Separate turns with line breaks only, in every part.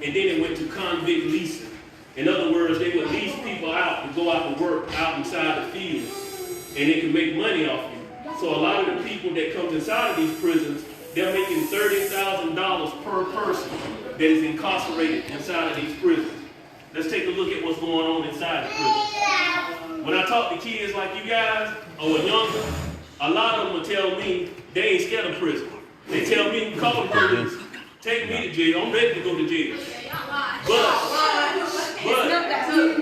and then it went to convict leasing. In other words, they would lease people out to go out and work out inside the fields, and they could make money off you. So a lot of the people that comes inside of these prisons, they're making $30,000 per person that is incarcerated inside of these prisons. Let's take a look at what's going on inside the prison. When I talk to kids like you guys, or younger, a lot of them will tell me they ain't scared of prison. They tell me, call the police, take me to jail, I'm ready to go to jail. But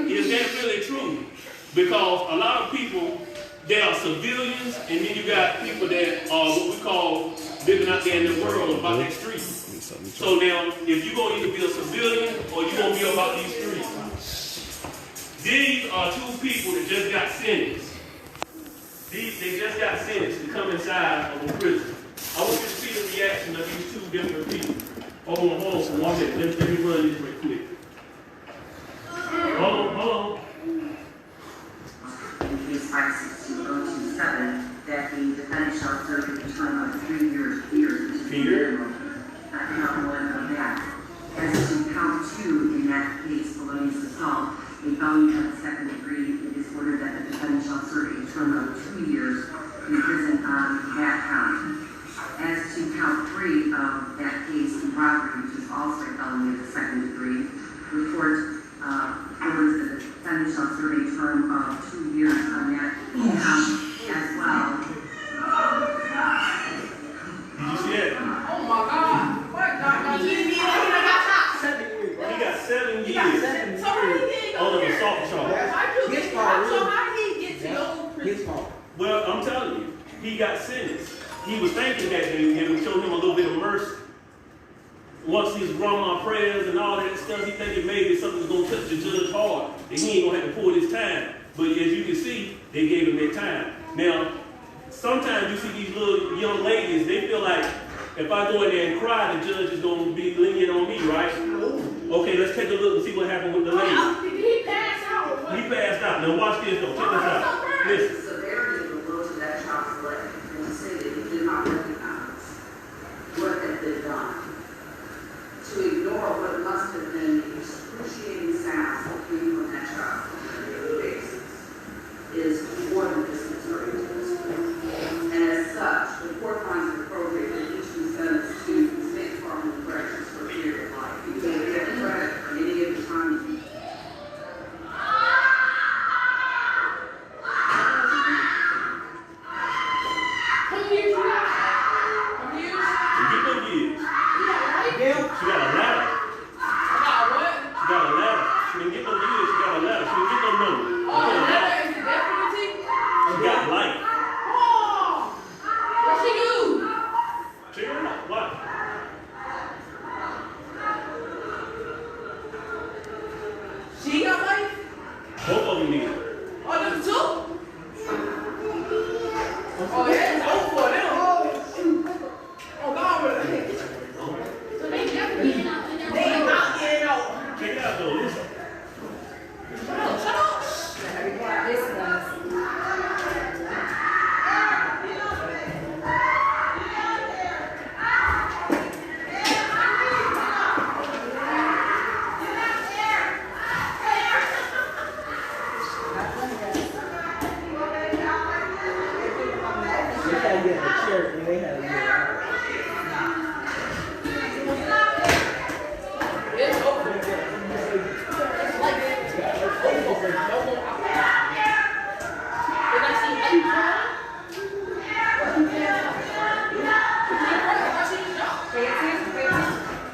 is that really true? Because a lot of people, they are civilians, and then you got people that are what we call living out there in the world about that street. So now, if you're going to either be a civilian or you're going to be about these streets. These are two people that just got sentenced. They just got sentenced to come inside of a prison. I want you to see the reaction of these two different people. Hold on for 1 minute. Let me run this real quick. Hold on.
In case 516027, that the defendant shall serve a term of 3 years, which is the minimum. Count 1 of that. As to count 2 in that case, felonious assault, a felony of the second degree, it is ordered that the defendant shall serve a term of 2 years in prison on that count. As to count 3 of that case, robbery, which is also a felony of the second degree, the court orders that the defendant shall serve a term of 2 years on that count as well.
Did you see it?
Oh my God.
He got 7 years.
So how did he get
on an assault charge.
His fault. So how did he get to go to prison?
His fault.
Well, I'm telling you, he got sentenced. He was thinking that it would show him a little bit of mercy. Once his grandma prayers and all that stuff, he thinking maybe something's going to touch the judge hard, and he ain't going to have to pull his time. But as you can see, they gave him their time. Now, sometimes you see these little young ladies, they feel like, if I go in there and cry, the judge is going to be lenient on me, right? Okay, let's take a look and see what happened with the lady.
Did he pass out?
He passed out. Now watch this though. Check this out. Listen.
The severity of the blow to that child's leg, and he said that he did not recognize what had been done. To ignore what must have been excruciating sounds that came from that child on a daily basis is more than disconcerting to this court. And as such, the court finds it appropriate that each be sentenced to the same form of corrections for a period of life. You can't get credit for any of the time.
She got a ladder. She got a ladder. She didn't get no years. She got a ladder. She didn't get no number. She got light.
What she do?
Check it out. What?
She got life?
Both of them did.
Oh, them two? Oh, yeah, it's over for them. Oh, God, so they definitely not getting out.
Check it out though. Listen.
Shut up.
This was.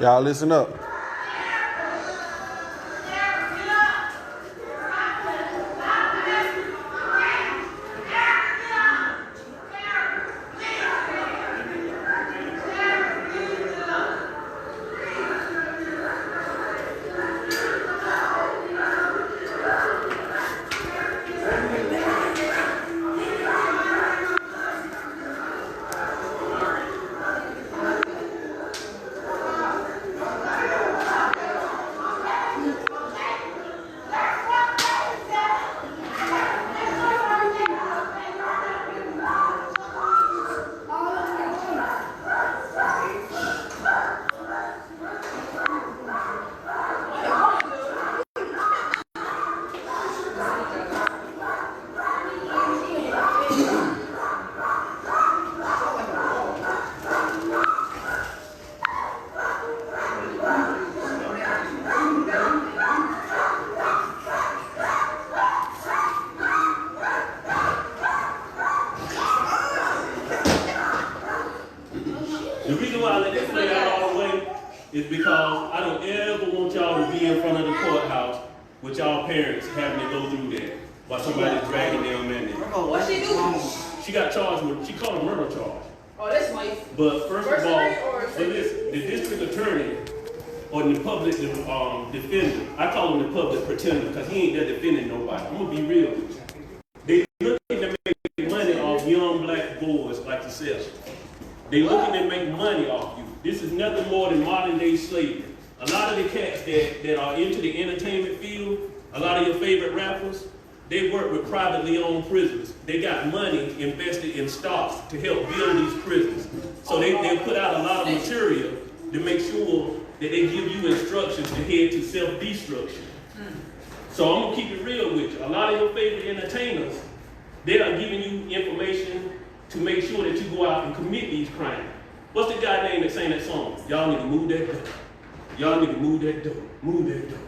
Y'all listen up.
I don't ever want y'all to be in front of the courthouse with y'all parents having to go through that while somebody's dragging them in there.
What she do?
She got charged with, she called a murder charge.
Oh, that's life.
But first of all,
First
listen, the district attorney or the public defender, I call him the public pretender because he ain't there defending nobody. I'm gonna be real with you. They looking to make money off young black boys like yourself. They looking to make money off you. This is nothing more than modern day slavery. A lot of the cats that are into the entertainment field, a lot of your favorite rappers, they work with privately owned prisons. They got money invested in stocks to help build these prisons. So they put out a lot of material to make sure that they give you instructions to head to self-destruction. So I'm gonna keep it real with you. A lot of your favorite entertainers, they are giving you information to make sure that you go out and commit these crimes. What's the guy name that sang that song? Y'all need to move that door. Y'all need to move that door. Move that door.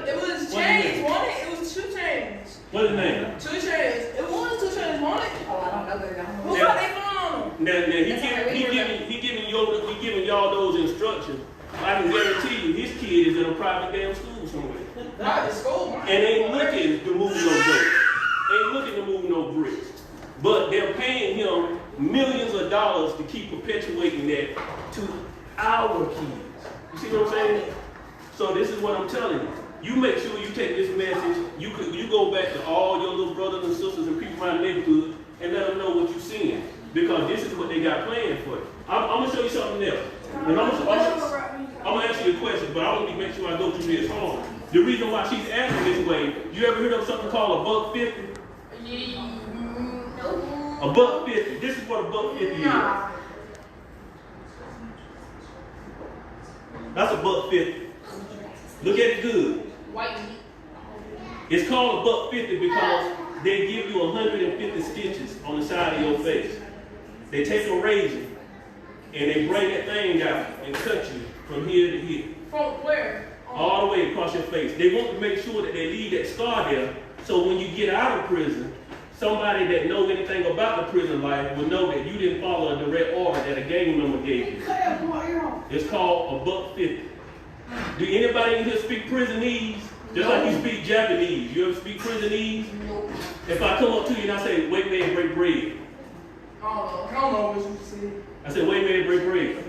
It was Chains, wasn't it? It was 2 Chains.
What's his name?
2 Chains. It was 2 Chains, wasn't it?
Oh, I don't know, baby.
Who got their phone on them?
Now he giving y'all those instructions. I can guarantee you, his kid is in a private damn school somewhere.
Not in school.
And ain't looking to move no bricks. Ain't looking to move no bricks. But they're paying him millions of dollars to keep perpetuating that to our kids. You see what I'm saying? So this is what I'm telling you. You make sure you take this message. You go back to all your little brothers and sisters and people around the neighborhood and let them know what you're seeing. Because this is what they got planned for you. I'm going to show you something else. And I'm going to ask you a question, but I want to make sure I go through this. Hold on. The reason why she's acting this way, you ever heard of something called $1.50?
No.
$1.50. This is what $1.50 is. That's $1.50. Look at it good.
White meat.
It's called $1.50 because they give you 150 stitches on the side of your face. They take a razor and they bring that thing out and cut you from here to here.
From where?
All the way across your face. They want to make sure that they leave that scar there so when you get out of prison, somebody that knows anything about the prison life will know that you didn't follow a direct order that a gang member gave you. It's called $1.50. Do anybody in here speak prisonese? Just like you speak Japanese. You ever speak prisonese?
Nope.
If I come up to you and I say, wait, man, break bread.
I don't know what you said.
I said, wait, man, break bread.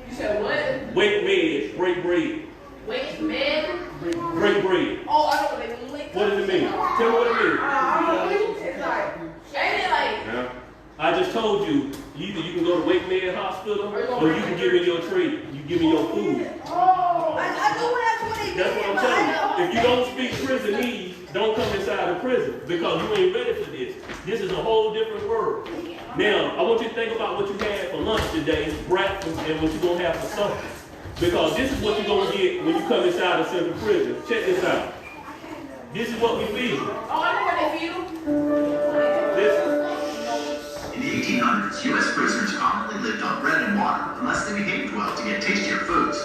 You said what?
Wait, man, break bread.
Wait, man.
Break bread.
Oh, I know what they mean.
What does it mean? Tell me what it means.
I don't know. It's like, ain't it like?
Yeah. I just told you, either you can go to Wake Man Hospital or you can give me your treat. You give me your food.
Oh, I know what they mean.
That's what I'm telling you. If you don't speak prisonese, don't come inside the prison because you ain't ready for this. This is a whole different world. Now, I want you to think about what you had for lunch today, breakfast, and what you're going to have for supper. Because this is what you're going to get when you come inside of central prison. Check this out. This is what we feed.
Oh, I know what they feel.
Listen.
In the 1800s, U.S. prisoners commonly lived on bread and water unless they behaved well to get tastier foods.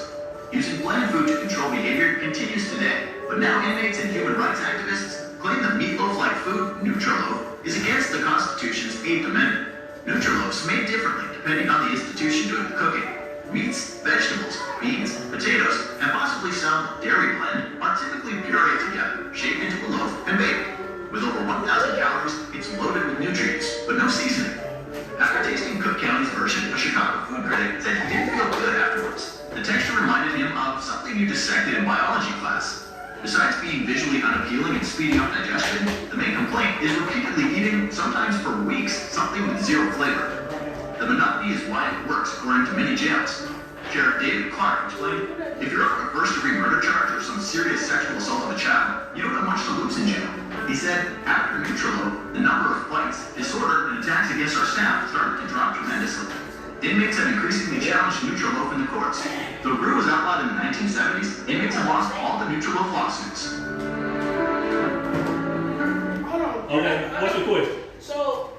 Using bland food to control behavior continues today, but now inmates and human rights activists claim that meatloaf-like food, Nutriloaf, is against the Constitution's 8th Amendment. Nutriloaf's made differently depending on the institution doing the cooking. Meats, vegetables, beans, potatoes, and possibly some dairy blend are typically pureed together, shaped into a loaf, and baked. With over 1,000 calories, it's loaded with nutrients, but no seasoning. After tasting Cook County's version, a Chicago food critic said he didn't feel good afterwards. The texture reminded him of something you dissected in biology class. Besides being visually unappealing and speeding up digestion, the main complaint is repeatedly eating, sometimes for weeks, something with zero flavor. The monotony is why it works, according to many jails. Sheriff David Clark explained, if you're up for a first-degree murder charge or some serious sexual assault of a child, you don't have much to lose in jail. He said, after Nutriloaf, the number of fights, disorder, and attacks against our staff started to drop tremendously. Inmates have increasingly challenged Nutriloaf in the courts. Though brew was outlawed in the 1970s, inmates have lost all the Nutriloaf lawsuits.
Okay, what's your question?
So,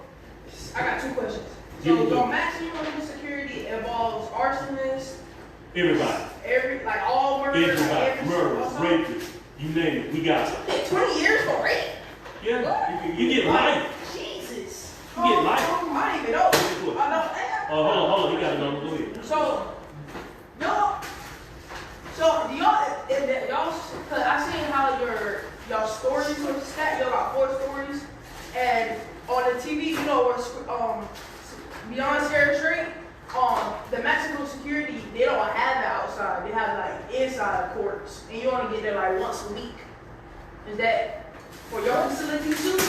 I got 2 questions. So, the maximum security involves arsonists,
Everybody.
like all murders,
Everybody. Murderers, rapists, you name it, we got it.
20 years for rape?
Yeah, you get life.
Jesus.
You get life.
I didn't even know. I know.
Hold on, you got a number, go ahead.
So, y'all, and on the TV, you know where beyond Sierra Street, the Mexico security, they don't have it outside. They have like inside courts, and you only get there like once a week. Is that for your facility too,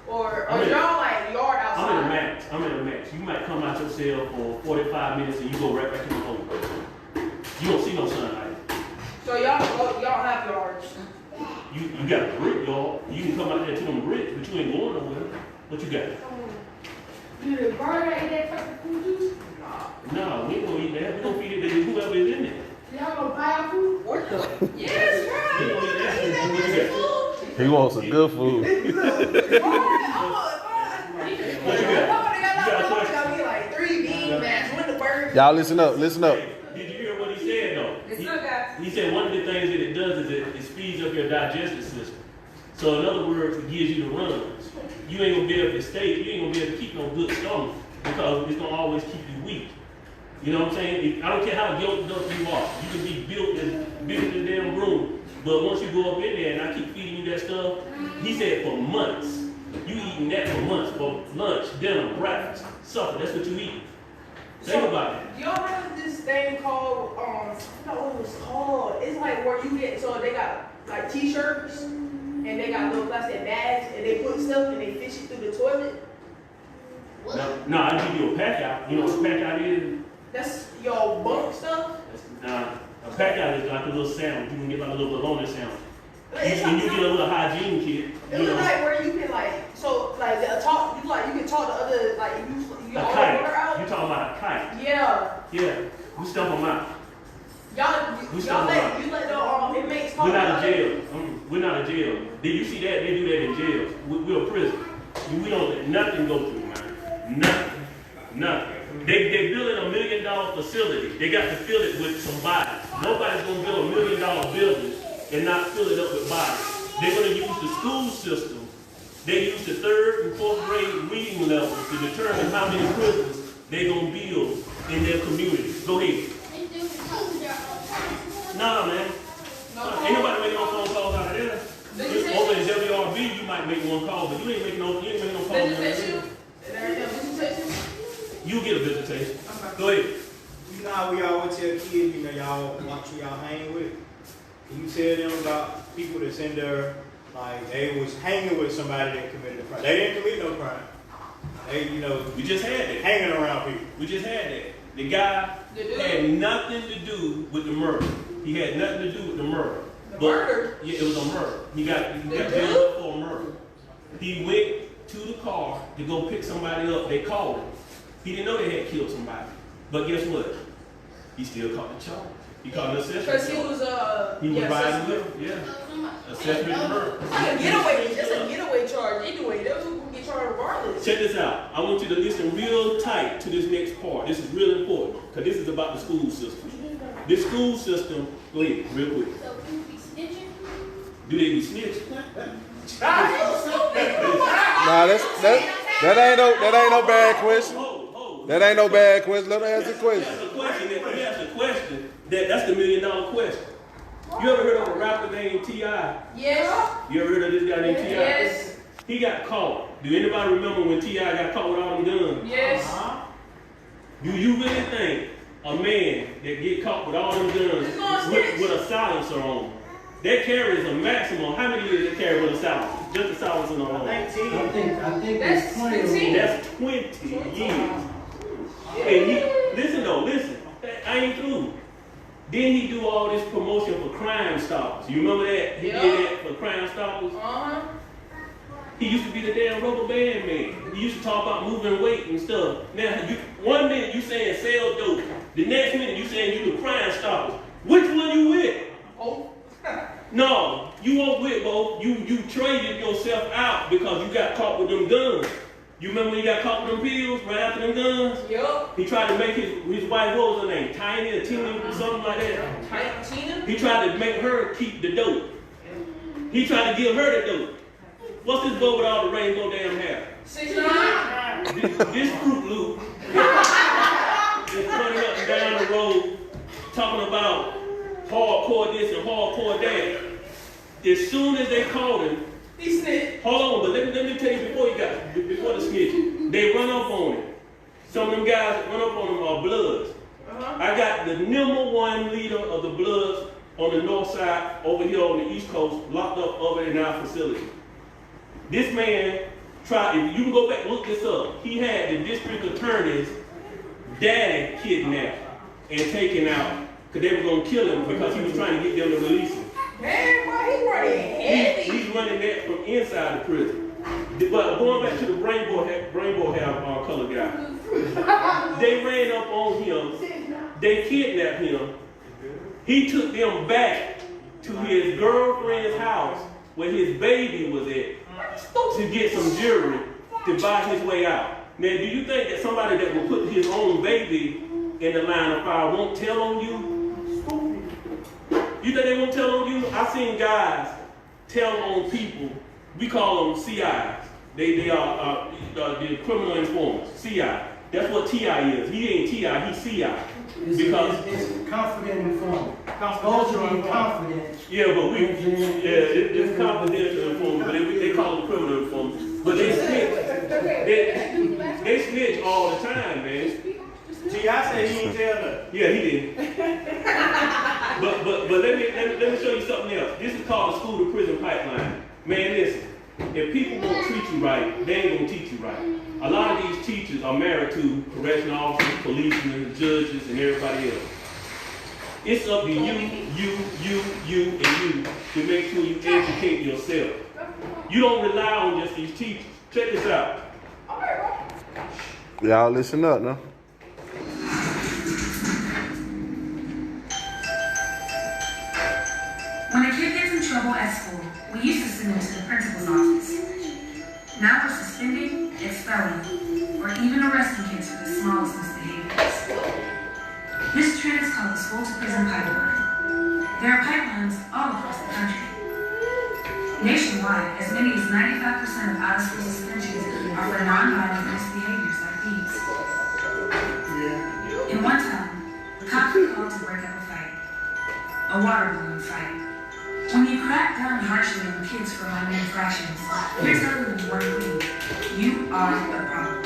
or y'all like yard outside?
I'm in a max. You might come out your cell for 45 minutes and you go right back to the home. You don't see no sunlight.
So y'all have yards.
You got a brick yard. You can come out there to them bricks, but you ain't going nowhere. What you got?
Do the bird eat that fucking food too?
No, we ain't gonna eat that. We gonna feed it to whoever is in there.
Y'all gonna buy our food?
What the? Yes,
We
right.
gonna eat that.
He wants some good food.
Like 3 bean bags with the burger.
Y'all listen up, listen up.
Did you hear what he said though?
It's still got.
He said one of the things that it does is it speeds up your digestive system. So in other words, it gives you the runs. You ain't gonna be able to stay, you ain't gonna be able to keep no good stomach because it's gonna always keep you weak. You know what I'm saying? I don't care how yoked up you are. You can be built as big as the damn room. But once you go up in there and I keep feeding you that stuff, he said for months. You eating that for months, for lunch, dinner, breakfast, supper, that's what you eat. Think about it.
Y'all heard of this thing called, I forgot what it was called. It's like where you get, so they got like t-shirts and they got little plastic bags and they put stuff and they fish it through the toilet.
No, I give you a pack out. You know what a pack out is?
That's your bunk stuff?
Nah, a pack out is like a little sandwich. You can get like a little bologna sandwich.
It's
And
like,
you get a little hygiene kit.
it was like where you can like, so like you can talk to other, like you
A
all
kite.
order out.
You talking about a kite?
Yeah.
Yeah. We stuff them out.
You let the inmates talk
We're not
about
in
it?
jail. We're not in jail. Did you see that? They do that in jail. We're a prison. We don't let nothing go through, man. Nothing. They building $1 million facility. They got to fill it with some bodies. Nobody's gonna build $1 million building and not fill it up with bodies. They're gonna use the school system. They use the 3rd and 4th grade reading levels to determine how many prisons they're gonna build in their community. Go ahead. Nah, man. Ain't nobody making no phone calls out of there. Over in WRB, you might make one call, but you ain't making no calls.
Visitation? Visitation?
You get a visitation. Okay. Go ahead.
You know how we always tell kids, you know, y'all watch who y'all hang with. Can you tell them about people that's in there, like they was hanging with somebody that committed a crime? They didn't commit no crime. They, you know,
We just had that.
hanging around people.
We just had that. The guy had nothing to do with the murder. He had nothing to do with the murder.
Murder?
Yeah, it was a murder. He got jailed up for a murder. He went to the car to go pick somebody up. They called him. He didn't know they had killed somebody. But guess what? He still caught the charge. He caught an accessory.
Because he was
riding with him. Yeah. Accessory to murder.
It's like a getaway. That's a getaway charge anyway. Those people can get charged regardless.
Check this out. I want you to listen real tight to this next part. This is real important because this is about the school system. This school system, go ahead, real quick.
So people be snitching?
Do they be snitching?
Nah, that ain't no bad question. That ain't no bad question. Let her ask the question.
That's a question. Let me ask a question. That's the $1 million question. You ever heard of a rapper named T.I.?
Yes.
You ever heard of this guy named T.I.?
Yes.
He got caught. Do anybody remember when T.I. got caught with all them guns?
Yes.
Do you really think a man that get caught with all them guns with a silencer on, that carries a maximum, how many years they carry with a silencer? Just a silencer alone.
19.
I think
That's
it's 20.
15.
That's 20 years. And listen, I ain't through. Then he do all this promotion for Crime Stoppers. You remember that? He did that for Crime Stoppers. He used to be the damn rubber band man. He used to talk about moving weight and stuff. Now, one minute you saying sell dope. The next minute you saying you the Crime Stoppers. Which one you with?
Oh.
No, you won't with both. You traded yourself out because you got caught with them guns. You remember when he got caught with them pills right after them guns?
Yup.
He tried to make his wife, what was her name? Tiny or Tina or something like that.
Tina?
He tried to make her keep the dope. He tried to give her the dope. What's this boy with all the rainbow damn hair?
6'9".
This Fruit Loop is running up and down the road talking about hardcore this and hardcore that. As soon as they caught him,
He snitched.
Hold on, but let me tell you before the snitching. They run up on him. Some of them guys that run up on him are Bloods. I got the #1 leader of the Bloods on the north side over here on the East Coast, locked up over in our facility. This man tried, if you can go back and look this up, he had the district attorney's daddy kidnapped and taken out because they were going to kill him because he was trying to get them to release him.
Man, why he running heavy?
He's running that from inside the prison. But going back to the rainbow hair color guy, they ran up on him, they kidnapped him. He took them back to his girlfriend's house where his baby was at to get some jewelry to buy his way out. Now, do you think that somebody that will put his own baby in the line of fire won't tell on you? You think they won't tell on you? I've seen guys tell on people. We call them CIs. They are the criminal informants. CI. That's what TI is. He ain't TI, he's CI. Because
it's confident informant. Supposed to be confident.
Yeah, but it's confidential informant, but they call them criminal informants. But they snitch. They snitch all the time, man.
See, I said he ain't tell her.
Yeah, he did. but let me show you something else. This is called the school to prison pipeline. Man, listen. If people won't treat you right, they ain't gonna teach you right. A lot of these teachers are married to correctional officers, policemen, judges, and everybody else. It's up to you, and you to make sure you educate yourself. You don't rely on just these teachers. Check this out.
Y'all listen up now.
When a kid gets in trouble at school, we used to send him to the principal's office. Now we're suspending, expelling, or even arresting kids for the smallest misbehaviors. This trend is called the school-to-prison pipeline. There are pipelines all across the country. Nationwide, as many as 95% of out-of-school suspensions are for non-violent misbehaviors like these. In one town, the cops were called to break up a fight. A water balloon fight. When you crack down harshly on kids for minor infractions, you're telling them one thing: you are the problem.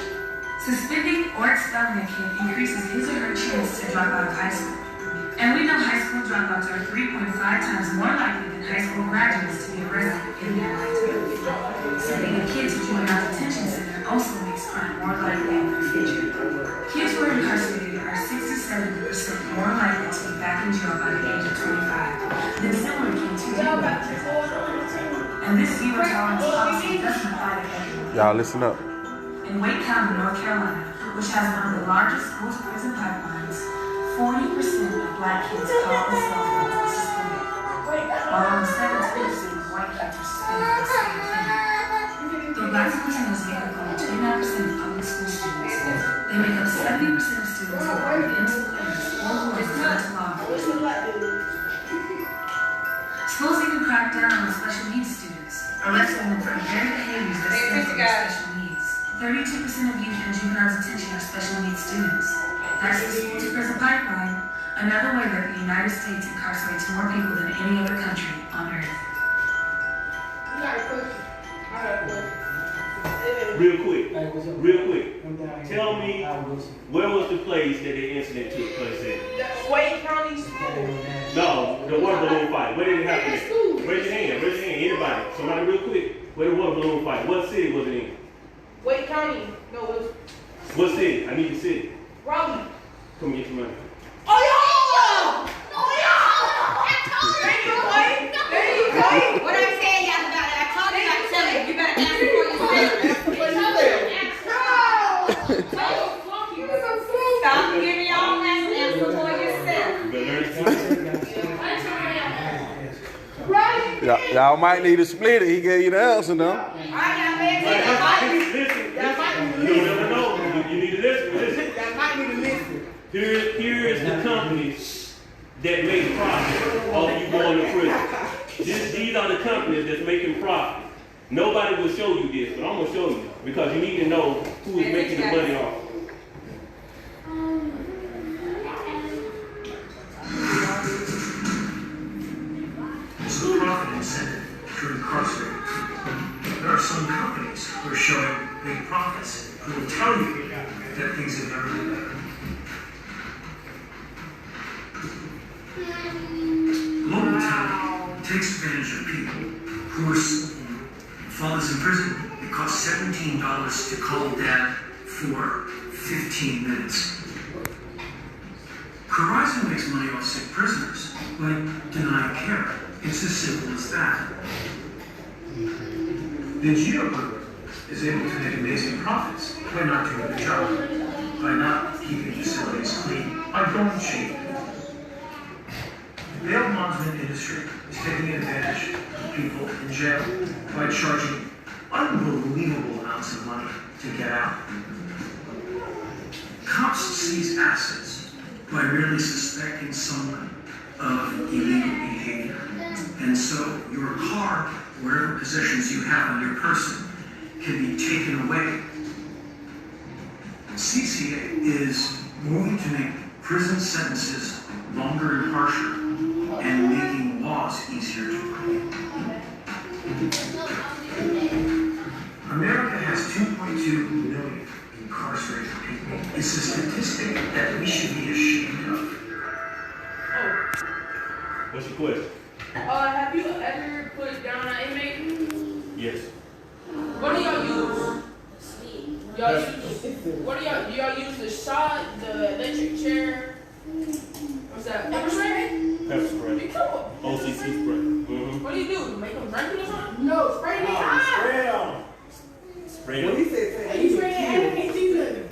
Suspending or expelling a kid increases his or her chance to drop out of high school. And we know high school dropouts are 3.5 times more likely than high school graduates to be arrested in their lifetime. Sending a kid to juvenile detention center also makes crime more likely in the future. Kids who are incarcerated are 67% more likely to be back in jail by the age of 25 than similar kids who didn't go to prison. And this zero tolerance policy doesn't apply to everyone.
Y'all listen up.
In Wake County, North Carolina, which has one of the largest school-to-prison pipelines, 40% of black kids call the cell phone for suspended, while only 17% of white kids are suspended for the same thing. Though black school teachers make up only 29% of public school students, they make up 70% of students who are into parents or who are referred to law enforcement. Schools even crack down on special needs students, arresting them for very behaviors that stem from their special needs. 32% of youth in juvenile detention are special needs students. That's the school-to-prison pipeline, another way that the United States incarcerates more people than any other country on earth.
I got a question.
Real quick. Tell me, where was the place that the incident took place in?
Wayne County School.
No, the water balloon fight. Where did it happen at? Raise your hand. Anybody. Somebody real quick. Where the water balloon fight? What city was it in?
Wayne County. No, it was
What city? I need the city.
Raleigh.
Come get your money.
Oh, yeah! There you go, Wayne. There you go.
What I'm saying, y'all about it, I told you not to tell you. You better ask before you say. Stop giving your own answers for yourself.
You better learn to
Y'all might need to split it. He gave you the answer now.
All right, y'all better
Listen. You don't ever know. You need to listen. Here is the companies that make profit off you going to prison. These are the companies that's making profit. Nobody will show you this, but I'm going to show you because you need to know who is making the money off.
It's a profit incentive to incarcerate.
there are some companies who are showing big profits who will tell you that things have never been better. Global talent takes advantage of people who are fathers in prison. It costs $17 to call dad for 15 minutes. Horizon makes money off sick prisoners by denying care. It's as simple as that. The Geo Group is able to make amazing profits by not doing the job, by not keeping facilities clean, by going cheap. The bail bondsman industry is taking advantage of people in jail by charging unbelievable amounts of money to get out. Cops seize assets by merely suspecting someone of illegal behavior. And so your car, whatever possessions you have on your person, can be taken away. CCA is moving to make prison sentences longer and harsher, and making laws easier to break. America has 2.2 million incarcerated people. It's a statistic that we should be ashamed of.
What's your question?
Have you ever put down an inmate?
Yes.
What do y'all use? Do y'all use the shot, the electric chair? What's that? Pepper spray?
Pepper spray. OCC spray. Mm-hmm.
What do? Make them drink it or something?
No, spray the
Spray on.
Spray
When
them.
he said,
You spray it, I can't see nothing.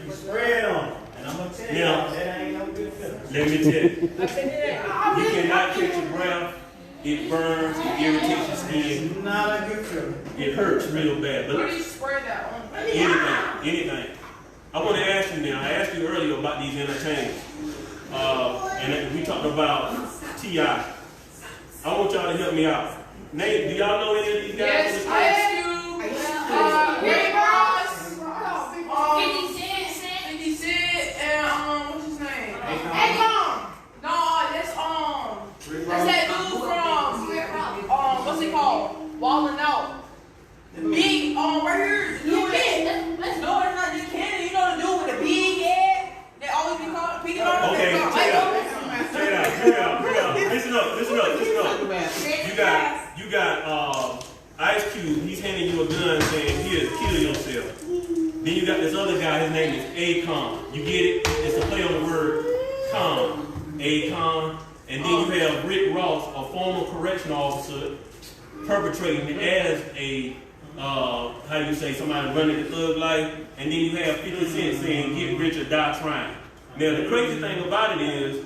You spray it on. And I'm going to tell y'all, that ain't no good feeling.
Let me tell you.
I said that.
You cannot catch your breath. It burns, it irritates your skin.
It's not a good feeling.
It hurts real bad.
Where
But
do you spray that on?
anything. I want to ask you now. I asked you earlier about these entertainers. And we talked about T.I. I want y'all to help me out. Nate, do y'all know any of these guys?
Yes, I asked you. Rick Ross. 50 Cent, and what's his name? Akon. No, that's that dude from what's it called? Wallin' Out. The big right here. Dude, no, it's not Nick Cannon. You know the dude with the big head that always be called Peter.
Okay, check it out. Listen up. You got Ice Cube. He's handing you a gun saying, "Here, kill yourself." Then you got this other guy. His name is Akon. You get it? It's a play on the word con. Akon. And then you have Rick Ross, a former correctional officer, perpetrating it as a somebody running the thug life. And then you have 50 Cent saying, "Get rich or die trying." Now the crazy thing about it is,